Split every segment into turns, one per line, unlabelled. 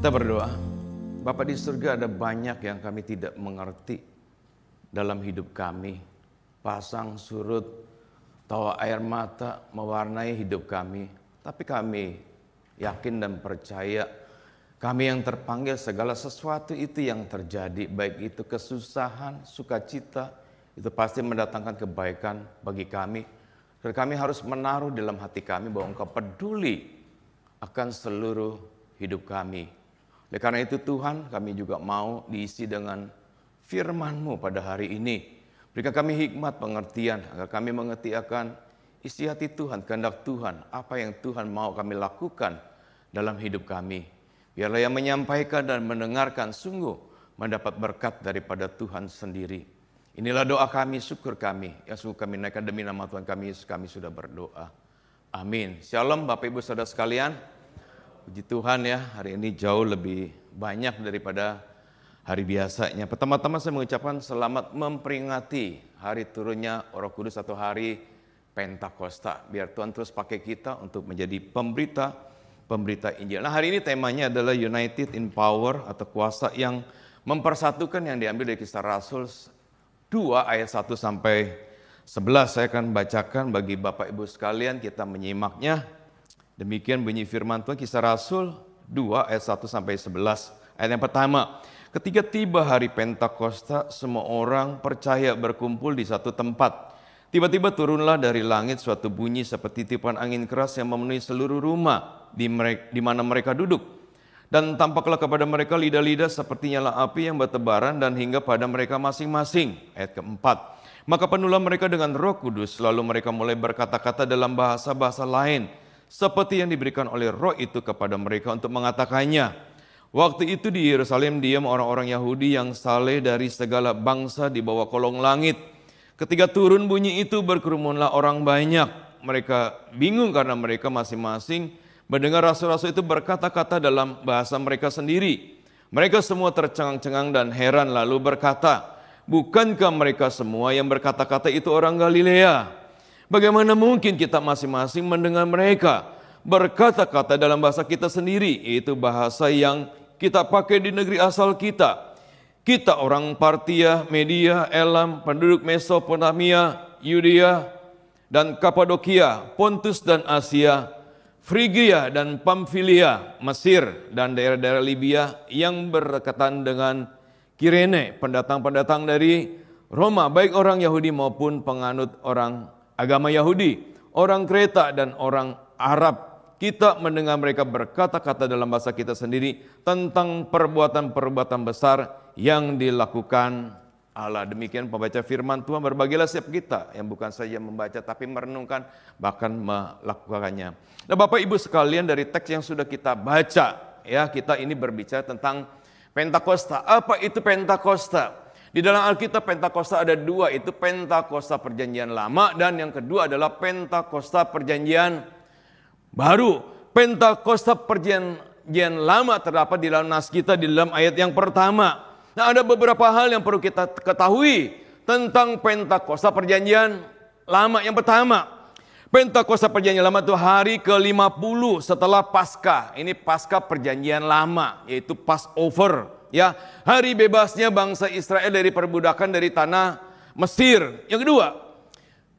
Kita berdoa. Bapa di surga, ada banyak yang kami tidak mengerti dalam hidup kami. Pasang surut, tawa air mata mewarnai hidup kami. Tapi kami yakin dan percaya, kami yang terpanggil segala sesuatu itu yang terjadi, baik itu kesusahan, sukacita, itu pasti mendatangkan kebaikan bagi kami. Dan kami harus menaruh dalam hati kami bahwa Engkau peduli akan seluruh hidup kami. Oleh karena itu Tuhan, kami juga mau diisi dengan firman-Mu pada hari ini. Berikan kami hikmat pengertian, agar kami mengerti akan isi hati Tuhan, kehendak Tuhan, apa yang Tuhan mau kami lakukan dalam hidup kami. Biarlah yang menyampaikan dan mendengarkan sungguh mendapat berkat daripada Tuhan sendiri. Inilah doa kami, syukur kami, yang sungguh kami naikkan demi nama Tuhan kami, Yesus, kami sudah berdoa. Amin. Shalom Bapak Ibu Saudara sekalian. Puji Tuhan ya, hari ini jauh lebih banyak daripada hari biasanya. Pertama-tama saya mengucapkan selamat memperingati hari turunnya Roh Kudus atau hari Pentakosta. Biar Tuhan terus pakai kita untuk menjadi pemberita Injil. Nah, hari ini temanya adalah United in Power atau kuasa yang mempersatukan, yang diambil dari Kisah Rasul 2 ayat 1 sampai 11. Saya akan bacakan bagi Bapak Ibu sekalian, kita menyimaknya. Demikian bunyi firman Tuhan, Kisah Rasul 2 ayat 1 sampai 11. Ayat yang pertama, ketika tiba hari Pentakosta, semua orang percaya berkumpul di satu tempat. Tiba-tiba turunlah dari langit suatu bunyi seperti tiupan angin keras yang memenuhi seluruh rumah di mana mereka duduk. Dan tampaklah kepada mereka lidah-lidah seperti nyala api yang bertebaran dan hingga pada mereka masing-masing. Ayat keempat, maka penuhlah mereka dengan Roh Kudus, lalu mereka mulai berkata-kata dalam bahasa-bahasa lain, seperti yang diberikan oleh Roh itu kepada mereka untuk mengatakannya. Waktu itu di Yerusalem diam orang-orang Yahudi yang saleh dari segala bangsa di bawah kolong langit. Ketika turun bunyi itu, berkerumunlah orang banyak. Mereka bingung karena mereka masing-masing mendengar rasul-rasul itu berkata-kata dalam bahasa mereka sendiri. Mereka semua tercengang-cengang dan heran lalu berkata, bukankah mereka semua yang berkata-kata itu orang Galilea? Bagaimana mungkin kita masing-masing mendengar mereka berkata-kata dalam bahasa kita sendiri, yaitu bahasa yang kita pakai di negeri asal kita. Kita orang Partia, Media, Elam, penduduk Mesopotamia, Yudea dan Kapadokia, Pontus dan Asia, Frigia dan Pamfilia, Mesir dan daerah-daerah Libya yang berdekatan dengan Kirene, pendatang-pendatang dari Roma, baik orang Yahudi maupun penganut orang agama Yahudi, orang Kreta dan orang Arab. Kita mendengar mereka berkata-kata dalam bahasa kita sendiri tentang perbuatan-perbuatan besar yang dilakukan Allah. Demikian pembaca firman Tuhan. Berbahagialah setiap kita yang bukan saja membaca tapi merenungkan, bahkan melakukannya. Nah, Bapak Ibu sekalian, dari teks yang sudah kita baca, ya, kita ini berbicara tentang Pentakosta. Apa itu Pentakosta? Di dalam Alkitab Pentakosta ada dua, itu Pentakosta Perjanjian Lama dan yang kedua adalah Pentakosta Perjanjian Baru. Pentakosta Perjanjian Lama terdapat di dalam nas kita di dalam ayat yang pertama. Nah, ada beberapa hal yang perlu kita ketahui tentang Pentakosta Perjanjian Lama. Yang pertama, Pentakosta Perjanjian Lama itu hari ke-50 setelah Paskah. Ini Paskah Perjanjian Lama, yaitu Passover. Ya, hari bebasnya bangsa Israel dari perbudakan dari tanah Mesir. Yang kedua,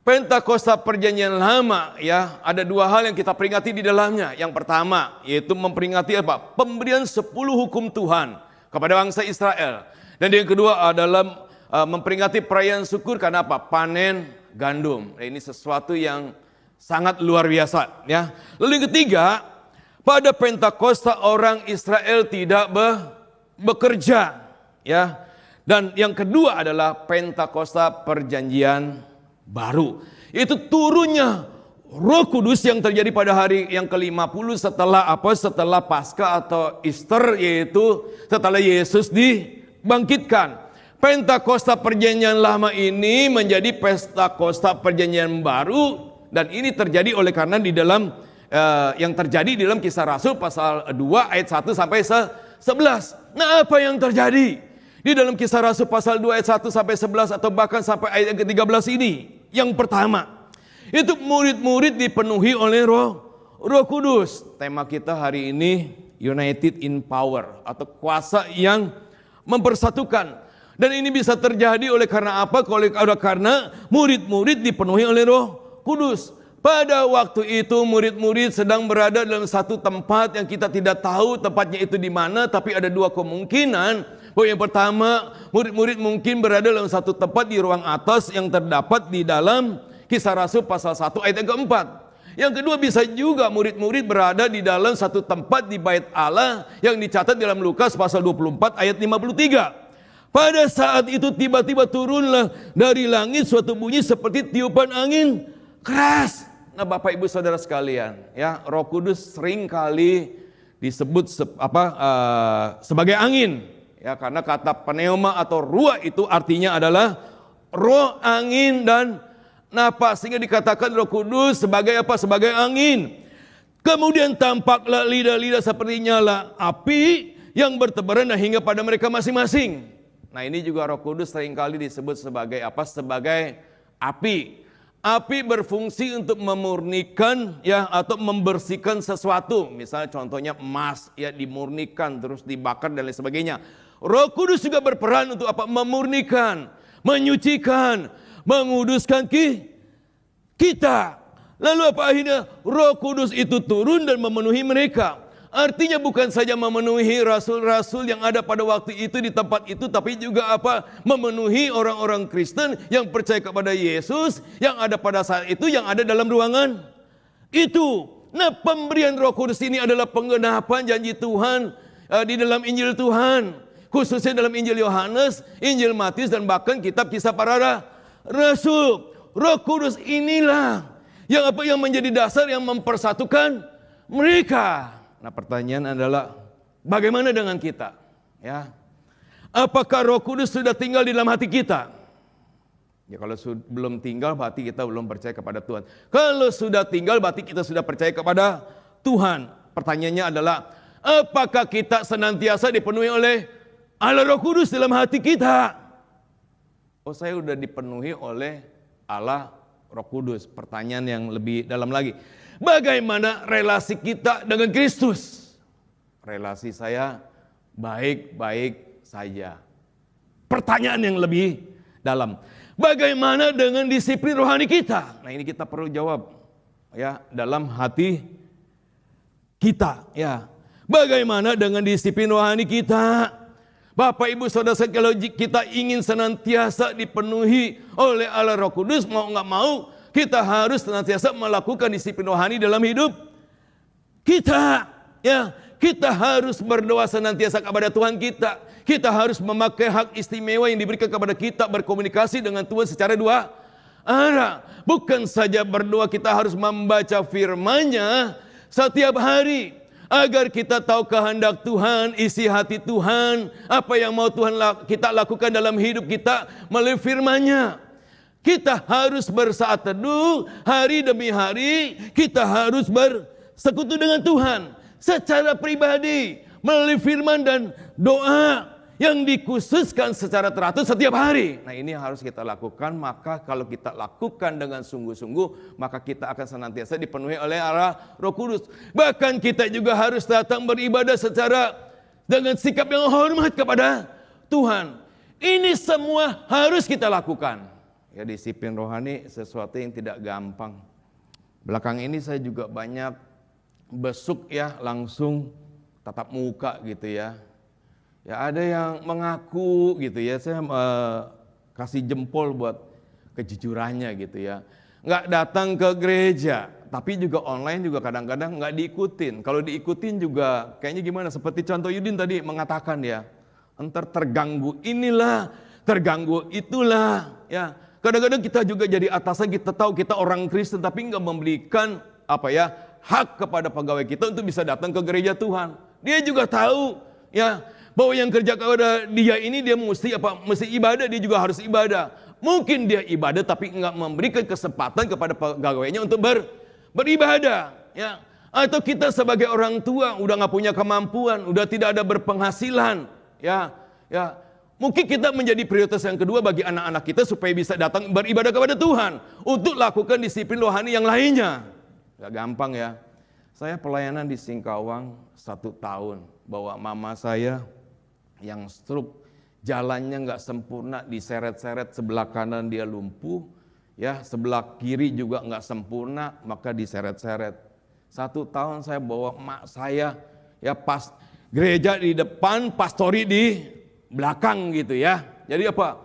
Pentakosta Perjanjian Lama, ya, ada dua hal yang kita peringati di dalamnya. Yang pertama, yaitu memperingati apa? Pemberian 10 hukum Tuhan kepada bangsa Israel. Dan yang kedua adalah memperingati perayaan syukur karena apa? Panen gandum. Nah, ini sesuatu yang sangat luar biasa, ya. Lalu yang ketiga, pada Pentakosta orang Israel tidak bekerja, ya. Dan yang kedua adalah Pentakosta Perjanjian Baru. Itu turunnya Roh Kudus yang terjadi pada hari yang ke-50 setelah apa? Setelah Paskah atau Easter, yaitu setelah Yesus dibangkitkan. Pentakosta Perjanjian Lama ini menjadi Pentakosta Perjanjian Baru, dan ini terjadi oleh karena di dalam yang terjadi di dalam Kisah Rasul pasal 2 ayat 1 sampai 11. Nah, apa yang terjadi di dalam Kisah Rasul pasal 2 ayat 1 sampai 11 atau bahkan sampai ayat yang ke-13 ini? Yang pertama, itu murid-murid dipenuhi oleh Roh Kudus. Tema kita hari ini united in power, atau kuasa yang mempersatukan. Dan ini bisa terjadi oleh karena apa? Karena murid-murid dipenuhi oleh Roh Kudus. Pada waktu itu murid-murid sedang berada dalam satu tempat yang kita tidak tahu tempatnya itu di mana, tapi ada dua kemungkinan. Bahwa yang pertama, murid-murid mungkin berada dalam satu tempat di ruang atas yang terdapat di dalam Kisah Rasul pasal 1 ayat yang keempat. Yang kedua, bisa juga murid-murid berada di dalam satu tempat di bait Allah yang dicatat dalam Lukas pasal 24 ayat 53. Pada saat itu tiba-tiba turunlah dari langit suatu bunyi seperti tiupan angin keras. Nah, Bapak Ibu Saudara sekalian, ya, Roh Kudus sering kali disebut sebagai angin, ya, karena kata pneuma atau ruah itu artinya adalah roh, angin dan napas, sehingga dikatakan Roh Kudus sebagai apa? Sebagai angin. Kemudian tampaklah lidah-lidah seperti nyala api yang bertebaran hingga pada mereka masing-masing. Nah, ini juga Roh Kudus seringkali disebut sebagai apa? Sebagai api. Api berfungsi untuk memurnikan, ya, atau membersihkan sesuatu. Misalnya contohnya emas, ya, dimurnikan terus dibakar dan lain sebagainya. Roh Kudus juga berperan untuk apa? Memurnikan, menyucikan, menguduskan kita. Lalu apa akhirnya? Roh Kudus itu turun dan memenuhi mereka. Artinya bukan saja memenuhi rasul-rasul yang ada pada waktu itu di tempat itu, tapi juga apa? Memenuhi orang-orang Kristen yang percaya kepada Yesus yang ada pada saat itu, yang ada dalam ruangan itu. Nah, pemberian Roh Kudus ini adalah penggenapan janji Tuhan di dalam Injil Tuhan, khususnya dalam Injil Yohanes, Injil Matius, dan bahkan kitab Kisah Para Rasul. Roh Kudus inilah yang menjadi dasar yang mempersatukan mereka. Nah, pertanyaan adalah bagaimana dengan kita? Ya, apakah Roh Kudus sudah tinggal di dalam hati kita? Ya, kalau belum tinggal berarti kita belum percaya kepada Tuhan. Kalau sudah tinggal berarti kita sudah percaya kepada Tuhan. Pertanyaannya adalah apakah kita senantiasa dipenuhi oleh Allah Roh Kudus dalam hati kita? Oh, saya sudah dipenuhi oleh Allah Roh Kudus. Pertanyaan yang lebih dalam lagi, bagaimana relasi kita dengan Kristus? Relasi saya baik-baik saja. Pertanyaan yang lebih dalam, bagaimana dengan disiplin rohani kita? Nah, ini kita perlu jawab, ya, dalam hati kita, ya. Bagaimana dengan disiplin rohani kita? Bapak Ibu Saudara, kalau kita ingin senantiasa dipenuhi oleh Allah Roh Kudus, mau nggak mau kita harus senantiasa melakukan disiplin rohani dalam hidup kita. Ya, kita harus berdoa senantiasa kepada Tuhan kita. Kita harus memakai hak istimewa yang diberikan kepada kita, berkomunikasi dengan Tuhan secara dua arah. Bukan saja berdoa, kita harus membaca firman-Nya setiap hari agar kita tahu kehendak Tuhan, isi hati Tuhan, apa yang mau Tuhan kita lakukan dalam hidup kita melalui firman-Nya. Kita harus bersaat teduh hari demi hari. Kita harus bersekutu dengan Tuhan secara pribadi melalui firman dan doa yang dikhususkan secara teratur setiap hari. Nah, ini harus kita lakukan. Maka kalau kita lakukan dengan sungguh-sungguh, maka kita akan senantiasa dipenuhi oleh Allah Roh Kudus. Bahkan kita juga harus datang beribadah secara dengan sikap yang hormat kepada Tuhan. Ini semua harus kita lakukan. Ya, disiplin rohani sesuatu yang tidak gampang. Belakang ini saya juga banyak besuk, ya, langsung tatap muka gitu, ya. Ya, ada yang mengaku gitu, ya, saya kasih jempol buat kejujurannya gitu, ya. Nggak datang ke gereja, tapi juga online juga kadang-kadang nggak diikutin. Kalau diikutin juga kayaknya gimana, seperti contoh Yudin tadi mengatakan, ya, entar terganggu inilah, terganggu itulah, ya. Kadang-kadang kita juga jadi atasan, kita tahu kita orang Kristen tapi nggak memberikan hak kepada pegawai kita untuk bisa datang ke gereja Tuhan. Dia juga tahu, ya, bahwa yang kerja kepada dia ini dia mesti ibadah, dia juga harus ibadah. Mungkin dia ibadah tapi nggak memberikan kesempatan kepada pegawainya untuk beribadah, ya. Atau kita sebagai orang tua udah nggak punya kemampuan, udah tidak ada berpenghasilan, ya. Mungkin kita menjadi prioritas yang kedua bagi anak-anak kita supaya bisa datang beribadah kepada Tuhan untuk lakukan disiplin rohani yang lainnya. Gak gampang, ya. Saya pelayanan di Singkawang 1 tahun, bawa mama saya yang stroke, jalannya nggak sempurna, diseret-seret, sebelah kanan dia lumpuh, ya sebelah kiri juga nggak sempurna, maka diseret-seret. 1 tahun saya bawa emak saya, ya pas gereja di depan, pastori di belakang gitu ya. Jadi apa?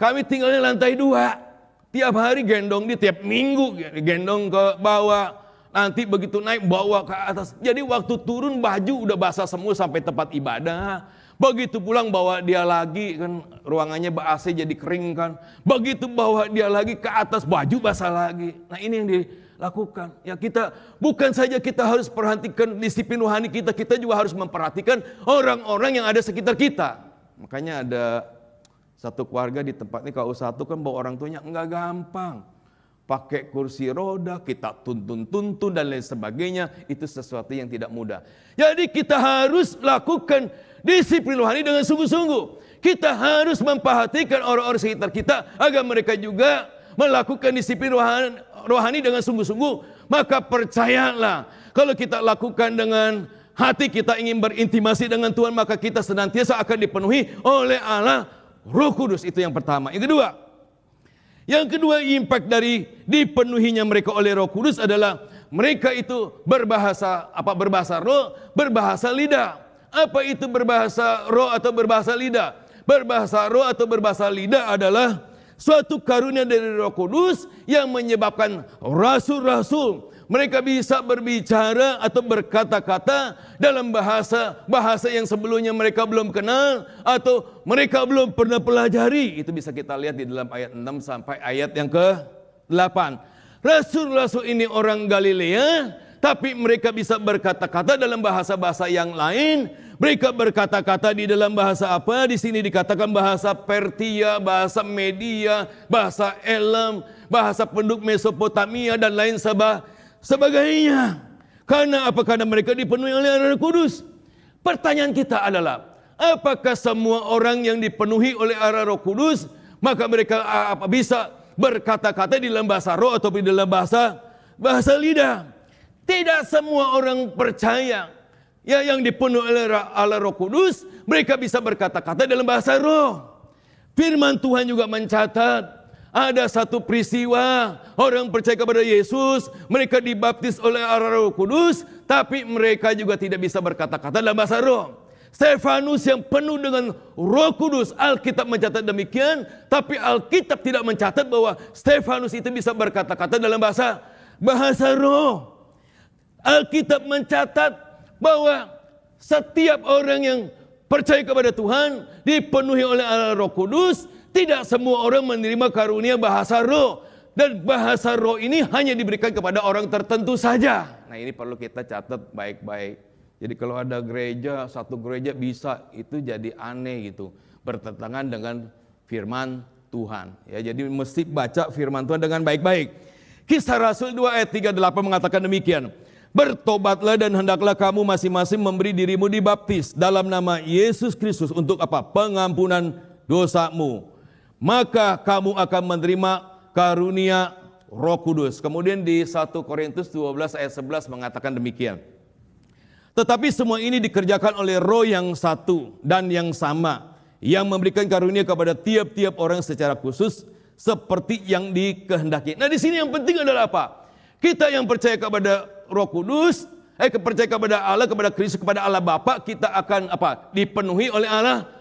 Kami tinggalnya lantai 2, tiap hari gendong dia, tiap minggu gendong ke bawah. Nanti begitu naik bawa ke atas. Jadi waktu turun baju udah basah semua sampai tempat ibadah. Begitu pulang bawa dia lagi, kan ruangannya AC jadi kering kan. Begitu bawa dia lagi ke atas, baju basah lagi. Nah ini yang dilakukan. Ya kita bukan saja kita harus perhatikan disiplin rohani kita, kita juga harus memperhatikan orang-orang yang ada sekitar kita. Makanya ada satu keluarga di tempat ini KU1 kan bawa orang tuanya enggak gampang. Pakai kursi roda, kita tuntun dan lain sebagainya, itu sesuatu yang tidak mudah. Jadi kita harus lakukan disiplin rohani dengan sungguh-sungguh. Kita harus memperhatikan orang-orang sekitar kita agar mereka juga melakukan disiplin rohani dengan sungguh-sungguh. Maka percayalah, kalau kita lakukan dengan hati kita ingin berintimasi dengan Tuhan, maka kita senantiasa akan dipenuhi oleh Allah Roh Kudus. Itu yang pertama. Yang kedua, impact dari dipenuhinya mereka oleh Roh Kudus adalah mereka itu berbahasa roh, berbahasa lidah. Apa itu berbahasa roh atau berbahasa lidah? Berbahasa roh atau berbahasa lidah adalah suatu karunia dari Roh Kudus yang menyebabkan rasul-rasul mereka bisa berbicara atau berkata-kata dalam bahasa yang sebelumnya mereka belum kenal atau mereka belum pernah pelajari. Itu bisa kita lihat di dalam ayat 6 sampai ayat yang ke-8. Rasul-rasul ini orang Galilea, tapi mereka bisa berkata-kata dalam bahasa-bahasa yang lain. Mereka berkata-kata di dalam bahasa apa? Di sini dikatakan bahasa Pertia, bahasa Media, bahasa Elam, bahasa penduduk Mesopotamia dan lain sebagainya. Karena apa? Karena mereka dipenuhi oleh Roh Kudus. Pertanyaan kita adalah, apakah semua orang yang dipenuhi oleh Roh Kudus maka mereka bisa berkata-kata di dalam bahasa roh atau di dalam bahasa lidah? Tidak semua orang percaya ya yang dipenuhi oleh Roh Kudus mereka bisa berkata-kata dalam bahasa roh. Firman Tuhan juga mencatat ada satu peristiwa orang percaya kepada Yesus, mereka dibaptis oleh Roh Kudus, tapi mereka juga tidak bisa berkata-kata dalam bahasa roh. Stefanus yang penuh dengan Roh Kudus, Alkitab mencatat demikian, tapi Alkitab tidak mencatat bahwa Stefanus itu bisa berkata-kata dalam bahasa roh. Alkitab mencatat bahwa setiap orang yang percaya kepada Tuhan dipenuhi oleh Roh Kudus. Tidak semua orang menerima karunia bahasa roh. Dan bahasa roh ini hanya diberikan kepada orang tertentu saja. Nah ini perlu kita catat baik-baik. Jadi kalau ada gereja, satu gereja bisa, itu jadi aneh gitu. Bertentangan dengan firman Tuhan. Ya, jadi mesti baca firman Tuhan dengan baik-baik. Kisah Rasul 2 ayat 38 mengatakan demikian. Bertobatlah dan hendaklah kamu masing-masing memberi dirimu dibaptis dalam nama Yesus Kristus untuk apa? Pengampunan dosamu. Maka kamu akan menerima karunia Roh Kudus. Kemudian di 1 Korintus 12 ayat 11 mengatakan demikian. Tetapi semua ini dikerjakan oleh Roh yang satu dan yang sama, yang memberikan karunia kepada tiap-tiap orang secara khusus seperti yang dikehendaki. Nah di sini yang penting adalah apa? Kita yang percaya kepada Roh Kudus, percaya kepada Allah, kepada Kristus, kepada Allah Bapa, kita akan apa? Dipenuhi oleh Allah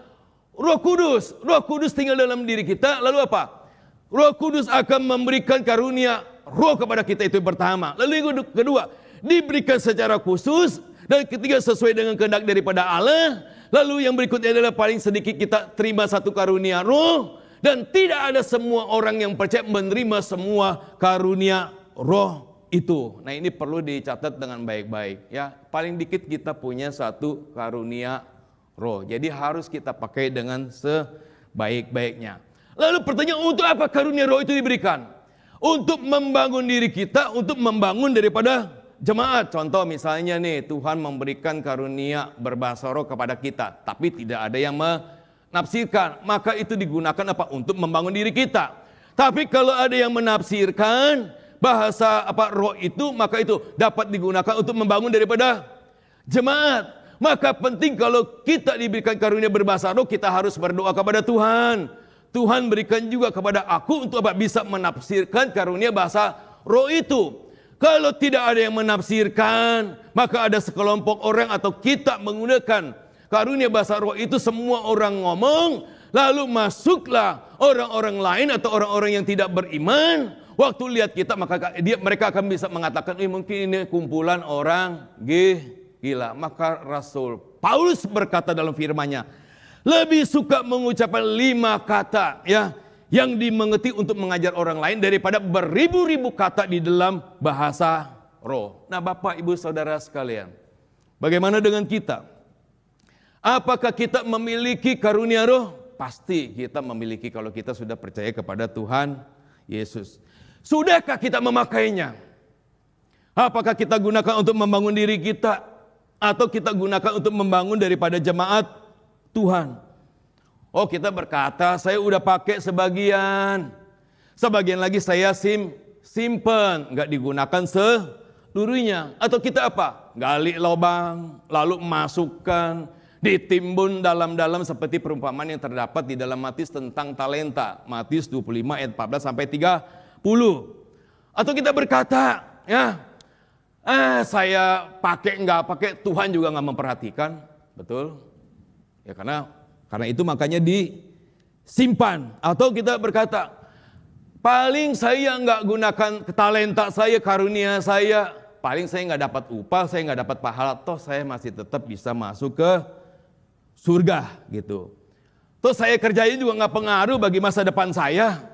Roh Kudus. Roh Kudus tinggal dalam diri kita. Lalu apa? Roh Kudus akan memberikan karunia roh kepada kita, itu yang pertama. Lalu yang kedua, diberikan secara khusus. Dan ketiga, sesuai dengan kehendak daripada Allah. Lalu yang berikutnya adalah paling sedikit kita terima satu karunia roh. Dan tidak ada semua orang yang percaya menerima semua karunia roh itu. Nah ini perlu dicatat dengan baik-baik ya. Paling dikit kita punya satu karunia roh. Jadi harus kita pakai dengan sebaik-baiknya. Lalu pertanyaan, untuk apa karunia roh itu diberikan? Untuk membangun diri kita, untuk membangun daripada jemaat. Contoh misalnya nih, Tuhan memberikan karunia berbahasa roh kepada kita, tapi tidak ada yang menafsirkan. Maka itu digunakan apa? Untuk membangun diri kita. Tapi kalau ada yang menafsirkan, bahasa roh itu, maka itu dapat digunakan untuk membangun daripada jemaat. Maka penting kalau kita diberikan karunia berbahasa roh, kita harus berdoa kepada Tuhan. Tuhan berikan juga kepada aku untuk bisa menafsirkan karunia bahasa roh itu. Kalau tidak ada yang menafsirkan, maka ada sekelompok orang atau kita menggunakan karunia bahasa roh itu, semua orang ngomong, lalu masuklah orang-orang lain atau orang-orang yang tidak beriman. Waktu lihat kita, maka mereka akan bisa mengatakan, mungkin ini kumpulan orang gila. Maka Rasul Paulus berkata dalam firman-Nya, lebih suka mengucapkan 5 kata ya, yang dimengerti untuk mengajar orang lain daripada beribu-ribu kata di dalam bahasa roh. Nah, Bapak, Ibu, Saudara sekalian, bagaimana dengan kita? Apakah kita memiliki karunia roh? Pasti kita memiliki kalau kita sudah percaya kepada Tuhan Yesus. Sudahkah kita memakainya? Apakah kita gunakan untuk membangun diri kita, atau kita gunakan untuk membangun daripada jemaat Tuhan? Oh, kita berkata, saya udah pakai sebagian lagi saya simpen, nggak digunakan seluruhnya. Atau kita apa? Gali lubang, lalu masukkan, ditimbun dalam-dalam seperti perumpamaan yang terdapat di dalam Matius tentang talenta. Matius 25 ayat 14 sampai 30. Atau kita berkata, ya, saya pakai nggak pakai, Tuhan juga nggak memperhatikan, betul? Ya karena itu makanya disimpan. Atau kita berkata, paling saya nggak gunakan talenta saya, karunia saya, paling saya nggak dapat upah, saya nggak dapat pahala, toh saya masih tetap bisa masuk ke surga gitu. Toh saya kerjain juga nggak pengaruh bagi masa depan saya.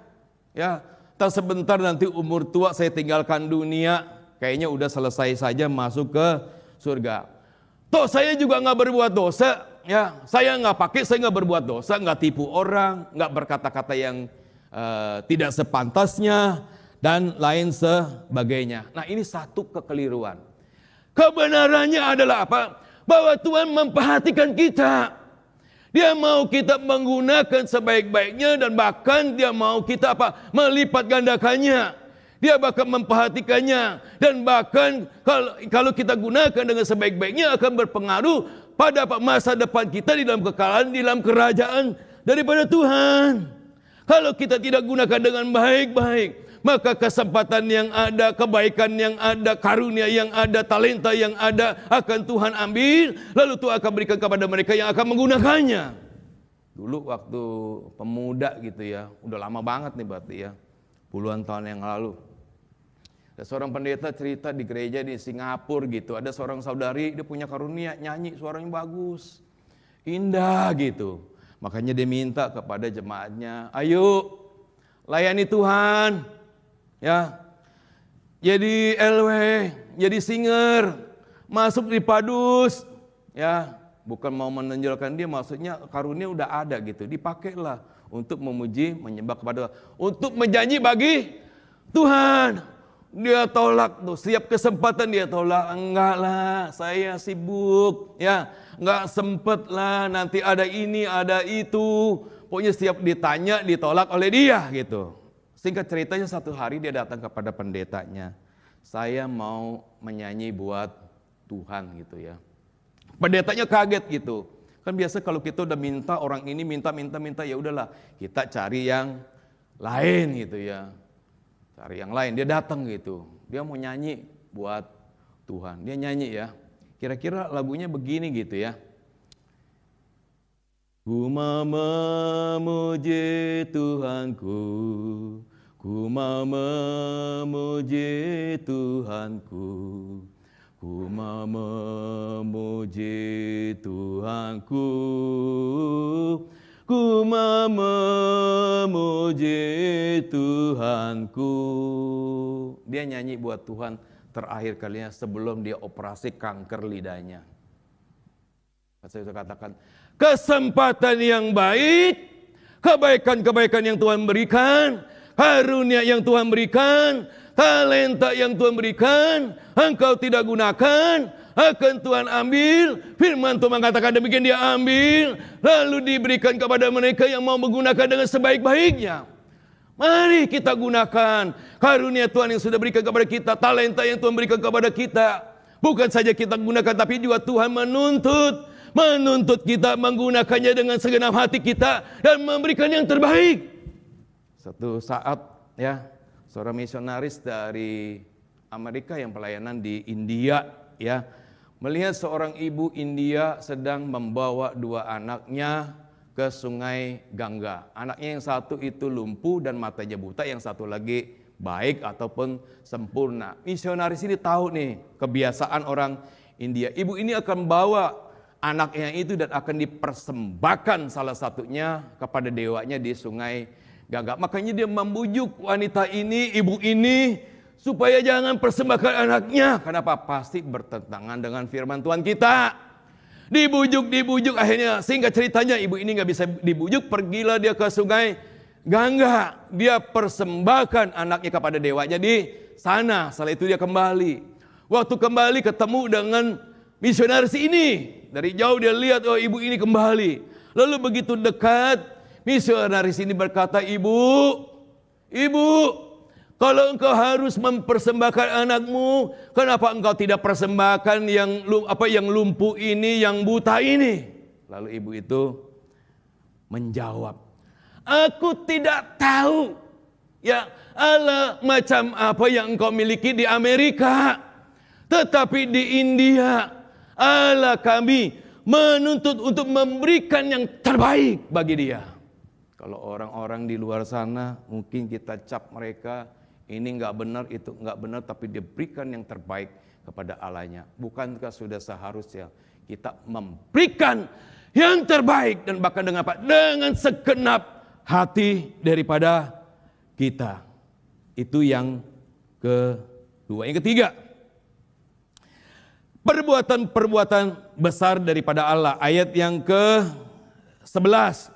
Ya, tak sebentar nanti umur tua saya tinggalkan dunia, kayaknya udah selesai saja masuk ke surga. Toh saya juga nggak berbuat dosa. Ya, saya nggak pakai, saya nggak berbuat dosa, nggak tipu orang, nggak berkata-kata yang tidak sepantasnya, dan lain sebagainya. Nah, ini satu kekeliruan. Kebenarannya adalah apa? Bahwa Tuhan memperhatikan kita. Dia mau kita menggunakan sebaik-baiknya, dan bahkan Dia mau kita melipat gandakannya. Dia bahkan memperhatikannya, dan bahkan kalau kita gunakan dengan sebaik-baiknya akan berpengaruh pada masa depan kita di dalam kekalahan, di dalam kerajaan daripada Tuhan. Kalau kita tidak gunakan dengan baik-baik, maka kesempatan yang ada, kebaikan yang ada, karunia yang ada, talenta yang ada akan Tuhan ambil, lalu Tuhan akan berikan kepada mereka yang akan menggunakannya. Dulu waktu pemuda gitu ya, udah lama banget nih berarti ya, puluhan tahun yang lalu. Ada seorang pendeta cerita di gereja di Singapura gitu. Ada seorang saudari, dia punya karunia nyanyi, suaranya bagus, indah gitu. Makanya dia minta kepada jemaatnya, ayo layani Tuhan, ya, jadi LW, jadi singer, masuk di Padus, ya, bukan mau menonjolkan dia, maksudnya karunia udah ada gitu, dipakailah untuk memuji, menyembah kepada, untuk menjanji bagi Tuhan. Dia tolak tuh, setiap kesempatan dia tolak, enggak lah, saya sibuk, ya, enggak sempet lah, nanti ada ini, ada itu. Pokoknya setiap ditanya, ditolak oleh dia gitu. Singkat ceritanya, satu hari dia datang kepada pendetanya, saya mau menyanyi buat Tuhan gitu ya. Pendetanya kaget gitu. Kan biasa kalau kita udah minta, orang ini minta, ya udahlah, kita cari yang lain gitu ya. Cari yang lain, dia datang gitu. Dia mau nyanyi buat Tuhan. Dia nyanyi ya. Kira-kira lagunya begini gitu ya. Ku mau memuji Tuhanku, ku mau memuji Tuhanku, ku mau memuji Tuhanku, ku mau memuji Tuhanku. Dia nyanyi buat Tuhan terakhir kalinya sebelum dia operasi kanker lidahnya. Saya sudah katakan, kesempatan yang baik, kebaikan-kebaikan yang Tuhan berikan, karunia yang Tuhan berikan, talenta yang Tuhan berikan, engkau tidak gunakan, akan Tuhan ambil. Firman Tuhan mengatakan demikian, dia ambil, lalu diberikan kepada mereka yang mau menggunakan dengan sebaik-baiknya. Mari kita gunakan karunia Tuhan yang sudah berikan kepada kita, talenta yang Tuhan berikan kepada kita. Bukan saja kita gunakan, tapi juga Tuhan menuntut kita menggunakannya dengan segenap hati kita dan memberikan yang terbaik. Satu saat ya, seorang misionaris dari Amerika yang pelayanan di India ya, melihat seorang ibu India sedang membawa dua anaknya ke sungai Gangga. Anaknya yang satu itu lumpuh dan matanya buta, yang satu lagi baik ataupun sempurna. Misionaris ini tahu nih kebiasaan orang India. Ibu ini akan bawa anaknya itu dan akan dipersembahkan salah satunya kepada dewanya di sungai Gangga. Makanya dia membujuk wanita ini, ibu ini, supaya jangan persembahkan anaknya. Kenapa? Pasti bertentangan dengan firman Tuhan kita. Dibujuk, akhirnya singkat ceritanya ibu ini nggak bisa dibujuk, pergilah dia ke sungai Gangga. Dia persembahkan anaknya kepada dewanya di sana. Setelah itu dia kembali. Waktu kembali ketemu dengan misionaris ini. Dari jauh dia lihat, oh ibu ini kembali. Lalu begitu dekat, misionaris ini berkata, ibu, kalau engkau harus mempersembahkan anakmu, kenapa engkau tidak persembahkan yang lumpuh ini, yang buta ini? Lalu ibu itu menjawab, aku tidak tahu ya Allah macam apa yang engkau miliki di Amerika, tetapi di India Allah kami menuntut untuk memberikan yang terbaik bagi dia. Kalau orang-orang di luar sana mungkin kita cap mereka, ini enggak benar, itu enggak benar, tapi dia berikan yang terbaik kepada Allahnya. Bukankah sudah seharusnya kita memberikan yang terbaik dan bahkan dengan apa? Dengan segenap hati daripada kita. Itu yang kedua. Yang ketiga, perbuatan-perbuatan besar daripada Allah. Ayat yang ke-11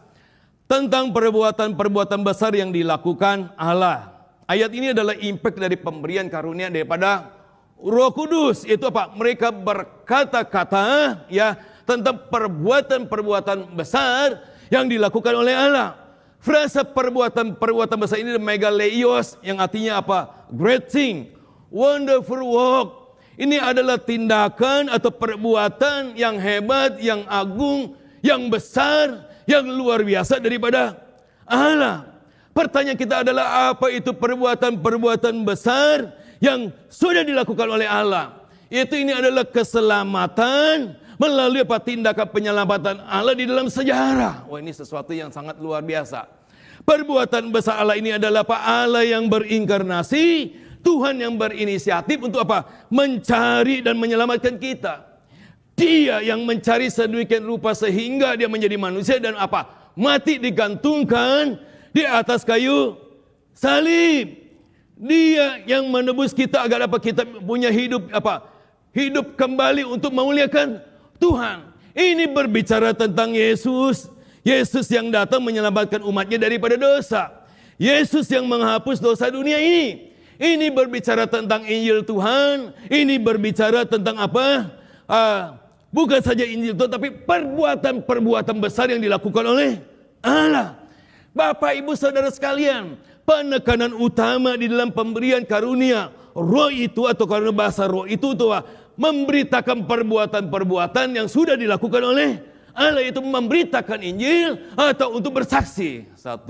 tentang perbuatan-perbuatan besar yang dilakukan Allah. Ayat ini adalah impact dari pemberian karunia daripada Roh Kudus. Itu apa? Mereka berkata-kata ya tentang perbuatan-perbuatan besar yang dilakukan oleh Allah. Frasa perbuatan-perbuatan besar ini megaleios yang artinya apa? Great thing, wonderful work. Ini adalah tindakan atau perbuatan yang hebat, yang agung, yang besar, yang luar biasa daripada Allah. Pertanyaan kita adalah apa itu perbuatan-perbuatan besar yang sudah dilakukan oleh Allah? Yaitu ini adalah keselamatan melalui apa? Tindakan penyelamatan Allah di dalam sejarah. Wah, ini sesuatu yang sangat luar biasa. Perbuatan besar Allah ini adalah apa? Allah yang berinkarnasi, Tuhan yang berinisiatif untuk apa? Mencari dan menyelamatkan kita. Dia yang mencari sedemikian rupa sehingga dia menjadi manusia dan apa? Mati digantungkan di atas kayu salib. Dia yang menebus kita agar apa? Kita punya hidup apa? Hidup kembali untuk memuliakan Tuhan. Ini berbicara tentang Yesus. Yesus yang datang menyelamatkan umatnya daripada dosa. Yesus yang menghapus dosa dunia ini. Ini berbicara tentang Injil Tuhan. Ini berbicara tentang apa? Bukan saja Injil Tuhan, tapi perbuatan-perbuatan besar yang dilakukan oleh Allah. Bapak, Ibu, Saudara sekalian, penekanan utama di dalam pemberian karunia Roh itu atau karunia bahasa Roh itu memberitakan perbuatan-perbuatan yang sudah dilakukan oleh Allah, itu memberitakan Injil atau untuk bersaksi. 1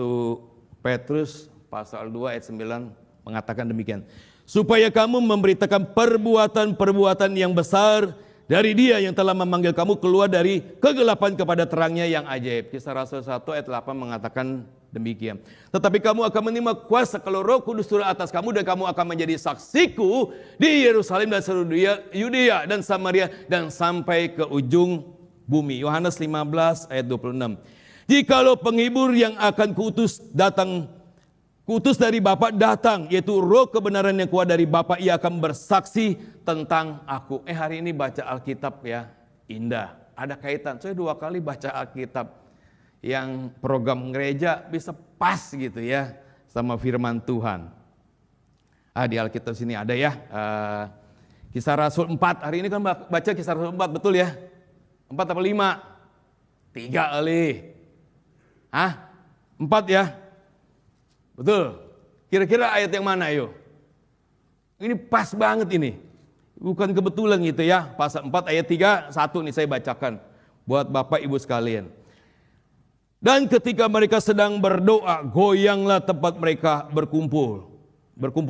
Petrus pasal 2 ayat 9 mengatakan demikian. Supaya kamu memberitakan perbuatan-perbuatan yang besar dari Dia yang telah memanggil kamu keluar dari kegelapan kepada terangnya yang ajaib. Kisah Rasul 1 ayat 8 mengatakan demikian. Tetapi kamu akan menerima kuasa kalau Roh Kudus turun atas kamu dan kamu akan menjadi saksiku di Yerusalem dan seluruh Yudea dan Samaria dan sampai ke ujung bumi. Yohanes 15 ayat 26. Jikalau penghibur yang akan kuutus dari Bapa datang, yaitu Roh kebenaran yang kuat dari Bapa, ia akan bersaksi tentang aku. Hari ini baca Alkitab ya, indah. Ada kaitan. Saya 2 kali baca Alkitab. Yang program gereja bisa pas gitu ya sama firman Tuhan. Di Alkitab sini ada ya. Kisah Rasul 4. Hari ini kan baca Kisah Rasul 4, betul ya? 4 apa 5? 3 kali. 4 ya.
Betul. Kira-kira ayat yang mana ayo? Ini pas banget ini. Bukan kebetulan gitu ya. Pasal 4 ayat 3, 1 nih saya bacakan. Buat Bapak Ibu sekalian. Dan ketika mereka sedang berdoa, goyanglah tempat mereka berkumpul.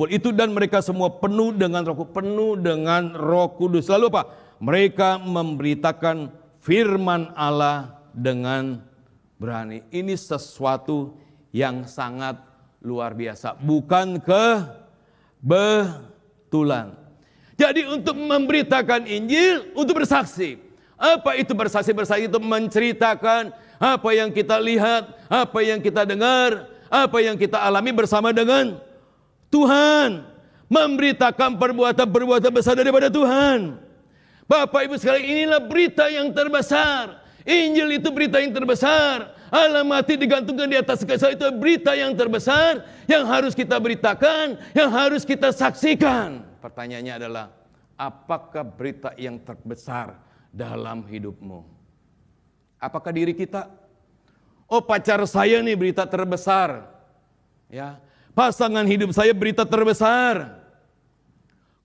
Itu dan mereka semua penuh dengan Roh Kudus. Lalu apa? Mereka memberitakan firman Allah dengan berani. Ini sesuatu yang sangat luar biasa. Bukan kebetulan. Jadi untuk memberitakan Injil, untuk bersaksi. Apa itu bersaksi? Bersaksi itu menceritakan apa yang kita lihat, apa yang kita dengar, apa yang kita alami bersama dengan Tuhan. Memberitakan perbuatan-perbuatan besar daripada Tuhan. Bapak Ibu sekalian, inilah berita yang terbesar. Injil itu berita yang terbesar. Allah mati digantungkan di atas kayu salib, itu berita yang terbesar yang harus kita beritakan, yang harus kita saksikan. Pertanyaannya adalah, apakah berita yang terbesar dalam hidupmu? Apakah diri kita? Oh, pacar saya nih berita terbesar. Ya, pasangan hidup saya berita terbesar.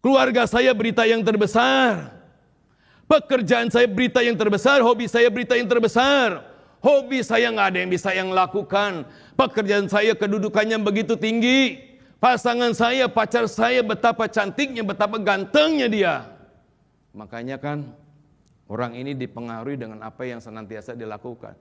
Keluarga saya berita yang terbesar. Pekerjaan saya berita yang terbesar, hobi saya berita yang terbesar. Hobi saya nggak ada yang bisa yang lakukan. Pekerjaan saya kedudukannya begitu tinggi. Pasangan saya, pacar saya betapa cantiknya, betapa gantengnya dia. Makanya kan orang ini dipengaruhi dengan apa yang senantiasa dilakukan.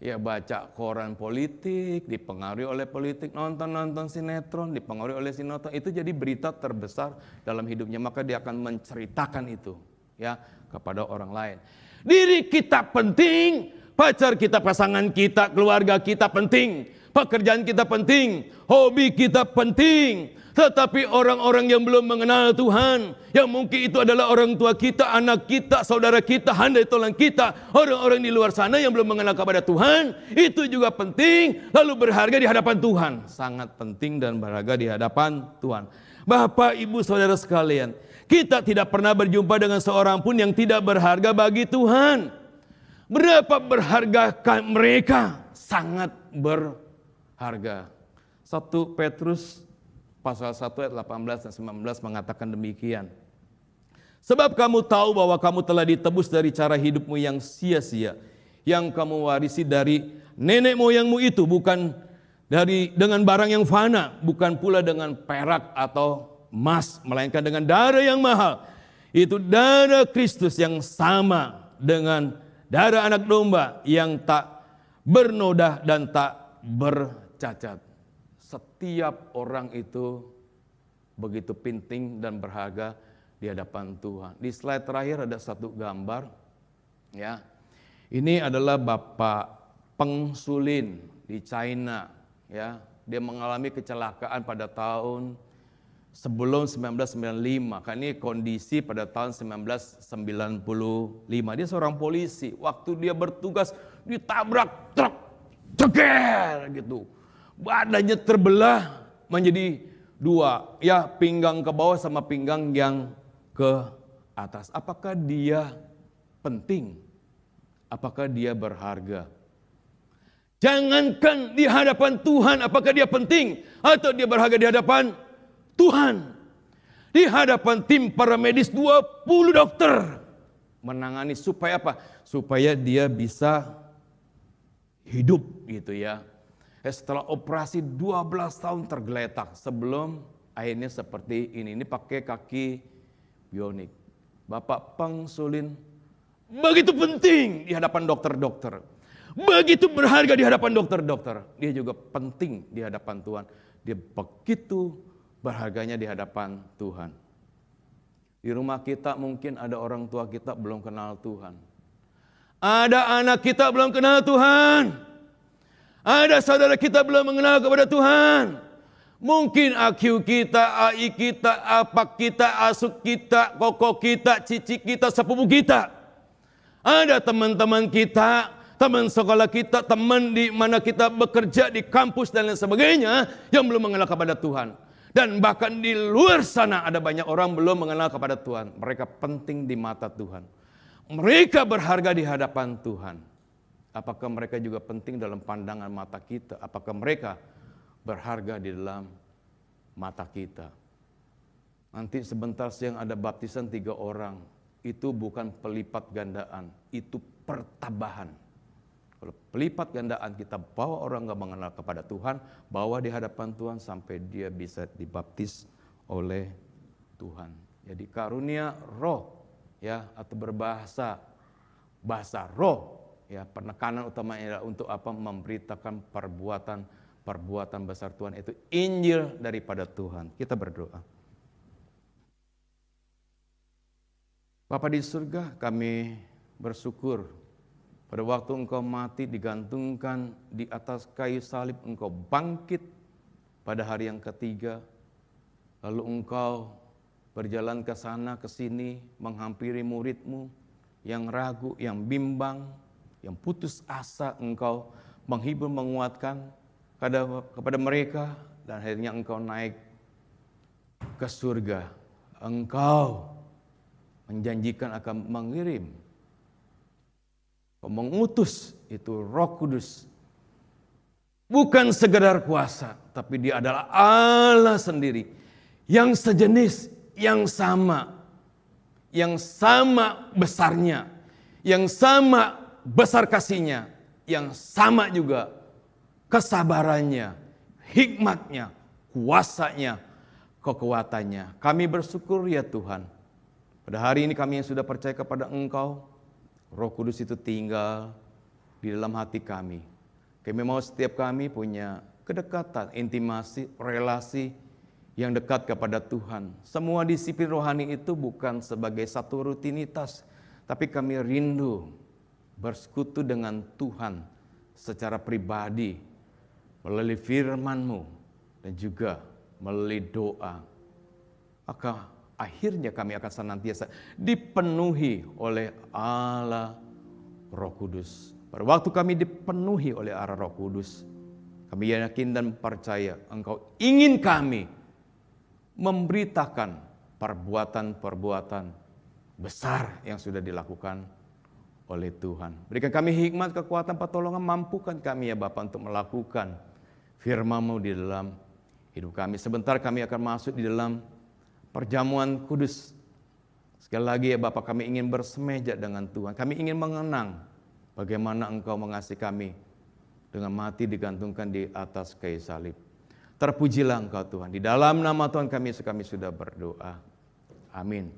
Ya baca koran politik, dipengaruhi oleh politik, nonton sinetron, dipengaruhi oleh sinetron. Itu jadi berita terbesar dalam hidupnya, maka dia akan menceritakan itu ya kepada orang lain. Diri kita penting, pacar kita, pasangan kita, keluarga kita penting, pekerjaan kita penting, hobi kita penting. Tetapi orang-orang yang belum mengenal Tuhan, yang mungkin itu adalah orang tua kita, anak kita, saudara kita, handai tolong kita, orang-orang di luar sana yang belum mengenal kepada Tuhan, itu juga penting, lalu berharga di hadapan Tuhan. Sangat penting dan berharga di hadapan Tuhan. Bapak, Ibu, saudara sekalian, kita tidak pernah berjumpa dengan seorang pun yang tidak berharga bagi Tuhan. Berapa berhargakah mereka? Sangat berharga. 1 Petrus pasal 1 ayat 18 dan 19 mengatakan demikian. Sebab kamu tahu bahwa kamu telah ditebus dari cara hidupmu yang sia-sia, yang kamu warisi dari nenek moyangmu itu, bukan dengan barang yang fana, bukan pula dengan perak atau emas, melainkan dengan darah yang mahal. Itu darah Kristus yang sama dengan darah anak domba yang tak bernoda dan tak bercacat. Setiap orang itu begitu penting dan berharga di hadapan Tuhan. Di slide terakhir ada satu gambar, ya. Ini adalah Bapak Peng Sulin di China, ya. Dia mengalami kecelakaan pada tahun sebelum 1995. Kan ini kondisi pada tahun 1995. Dia seorang polisi. Waktu dia bertugas ditabrak truk, ceger gitu. Badannya terbelah menjadi dua, ya, pinggang ke bawah sama pinggang yang ke atas. Apakah dia penting? Apakah dia berharga? Jangankan di hadapan Tuhan, apakah dia penting atau dia berharga di hadapan Tuhan? Di hadapan tim paramedis 20 dokter menangani supaya apa? Supaya dia bisa hidup gitu ya. Setelah operasi 12 tahun tergeletak sebelum akhirnya seperti ini. Ini pakai kaki bionik. Bapak Peng Sulin begitu penting di hadapan dokter-dokter. Begitu berharga di hadapan dokter-dokter. Dia juga penting di hadapan Tuhan. Dia begitu berharganya di hadapan Tuhan. Di rumah kita mungkin ada orang tua kita belum kenal Tuhan. Ada anak kita belum kenal Tuhan. Ada saudara kita belum mengenal kepada Tuhan. Mungkin AQ kita, AI kita, apak kita, asuk kita, koko kita, cici kita, sepupu kita. Ada teman-teman kita, teman sekolah kita, teman di mana kita bekerja di kampus dan lain sebagainya yang belum mengenal kepada Tuhan. Dan bahkan di luar sana ada banyak orang belum mengenal kepada Tuhan. Mereka penting di mata Tuhan. Mereka berharga di hadapan Tuhan. Apakah mereka juga penting dalam pandangan mata kita? Apakah mereka
berharga di dalam mata kita. Nanti sebentar siang ada baptisan 3 orang. Itu bukan pelipat gandaan, itu pertambahan. Kalau pelipat gandaan kita bawa orang gak mengenal kepada Tuhan, bawa di hadapan Tuhan sampai dia bisa dibaptis oleh Tuhan. Jadi karunia roh ya, atau berbahasa bahasa roh ya, penekanan utamanya adalah untuk apa? Memberitakan perbuatan besar Tuhan, itu Injil daripada Tuhan. Kita berdoa. Bapa di surga, kami bersyukur pada waktu Engkau mati digantungkan di atas kayu salib, Engkau bangkit pada hari yang ketiga, lalu Engkau berjalan ke sana ke sini menghampiri murid-Mu yang ragu, yang bimbang, yang putus asa. Engkau menghibur, menguatkan kepada mereka, dan akhirnya Engkau naik ke surga. Engkau menjanjikan akan mengirim, mengutus itu Roh Kudus. Bukan sekedar kuasa, tapi Dia adalah Allah sendiri yang sejenis, yang sama besarnya, yang sama besar kasihnya, yang sama juga kesabarannya, hikmatnya, kuasanya, kekuatannya. Kami bersyukur ya Tuhan. Pada hari ini kami yang sudah percaya kepada Engkau, Roh Kudus itu tinggal di dalam hati kami. Kami mau setiap kami punya kedekatan, intimasi, relasi yang dekat kepada Tuhan. Semua disiplin rohani itu bukan sebagai satu rutinitas, tapi kami rindu bersekutu dengan Tuhan secara pribadi, melalui firman-Mu, dan juga melalui doa. Maka akhirnya kami akan senantiasa dipenuhi oleh Allah Roh Kudus. Pada waktu kami dipenuhi oleh Allah Roh Kudus, kami yakin dan percaya Engkau ingin kami memberitakan perbuatan-perbuatan besar yang sudah dilakukan oleh Tuhan. Berikan kami hikmat, kekuatan, pertolongan, mampukan kami ya Bapa untuk melakukan firman-Mu di dalam hidup kami. Sebentar kami akan masuk di dalam perjamuan kudus. Sekali lagi ya Bapak, kami ingin bersemeja dengan Tuhan. Kami ingin mengenang bagaimana Engkau mengasihi kami dengan mati digantungkan di atas kayu salib. Terpujilah Engkau Tuhan. Di dalam nama Tuhan kami sudah berdoa. Amin.